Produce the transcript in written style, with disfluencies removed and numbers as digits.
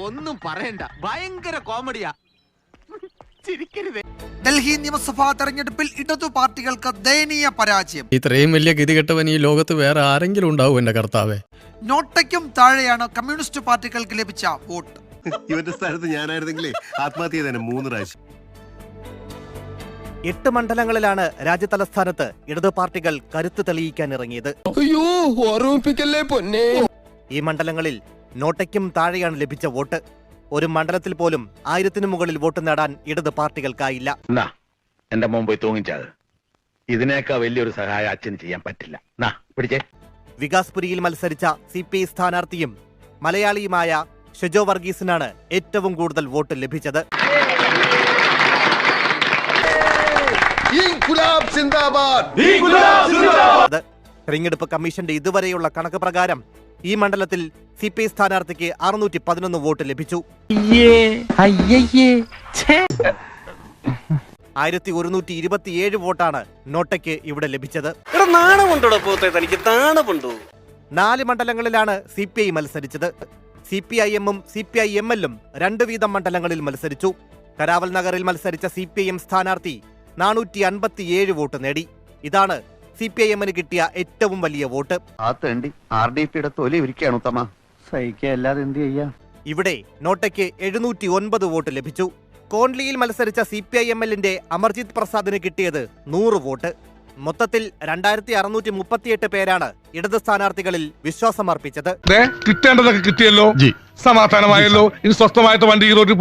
ഒന്നും പറയണ്ട, ഭയങ്കര കോമഡിയാ. ചിരിക്കരുത്. ഡൽഹി നിയമസഭാ തെരഞ്ഞെടുപ്പിൽ ഇടതു പാർട്ടികൾക്ക് ദയനീയ പരാജയം. ഇത്രയും വലിയ ഗതികെട്ടവൻ ഈ ലോകത്ത് വേറെ ആരെങ്കിലും ഉണ്ടാവും എന്റെ കർത്താവേ. നോട്ടയ്ക്കും താഴെയാണ് കമ്മ്യൂണിസ്റ്റ് പാർട്ടികൾക്ക് ലഭിച്ച വോട്ട്. ഇവന്റെ സ്ഥലത്ത് ഞാനായിരുന്നെങ്കിലേ ആത്മഹത്യ ചെയ്തേനെ 3 പ്രാവശ്യം. 8 മണ്ഡലങ്ങളിലാണ് രാജ്യതലസ്ഥാനത്ത് ഇടതു പാർട്ടികൾ കരുത്ത് തെളിയിക്കാൻ ഇറങ്ങിയത്. ഈ മണ്ഡലങ്ങളിൽ നോട്ടയ്ക്കും താഴെയാണ് ലഭിച്ച വോട്ട്. ഒരു മണ്ഡലത്തിൽ പോലും 1000-ന് മുകളിൽ വോട്ട് നേടാൻ ഇടത് പാർട്ടികൾക്കായില്ല. എന്റെ മുമ്പ് തൂങ്ങിച്ചത് ഇതിനേക്കാൾ വലിയൊരു സഹായം അച്ഛന് ചെയ്യാൻ പറ്റില്ല. പിടിച്ചേ. വികാസ്പുരിയിൽ മത്സരിച്ച CPI സ്ഥാനാർത്ഥിയും മലയാളിയുമായ ഷെജോ വർഗീസിനാണ് ഏറ്റവും കൂടുതൽ വോട്ട് ലഭിച്ചത്. തെരഞ്ഞെടുപ്പ് കമ്മീഷന്റെ ഇതുവരെയുള്ള കണക്ക് പ്രകാരം ഈ മണ്ഡലത്തിൽ CPI സ്ഥാനാർത്ഥിക്ക് 611 വോട്ട് ലഭിച്ചു. 1127 വോട്ടാണ് നോട്ടയ്ക്ക് ഇവിടെ ലഭിച്ചത്. 4 മണ്ഡലങ്ങളിലാണ് CPI മത്സരിച്ചത്. CPIM-ഉം CPIML-ഉം 2 വീതം മണ്ഡലങ്ങളിൽ മത്സരിച്ചു. കരാവൽ നഗറിൽ മത്സരിച്ച CPIM സ്ഥാനാർത്ഥി 457 വോട്ട് നേടി. ഇതാണ് CPIM-ന് കിട്ടിയ ഏറ്റവും വലിയ വോട്ട്. ഇവിടെ നോട്ടയ്ക്ക് 709 വോട്ട് ലഭിച്ചു. കോൺലിയിൽ മത്സരിച്ച CPIML-ന്റെ അമർജിത് പ്രസാദിന് കിട്ടിയത് 100 വോട്ട്. മൊത്തത്തിൽ 2638 പേരാണ് ഇടത് സ്ഥാനാർത്ഥികളിൽ വിശ്വാസമർപ്പിച്ചത്. കിട്ടേണ്ടതൊക്കെ കിട്ടിയല്ലോ, സമാധാനമായല്ലോ. ഇനി സ്വസ്ഥമായിട്ട് വണ്ടി ഈ റോഡിൽ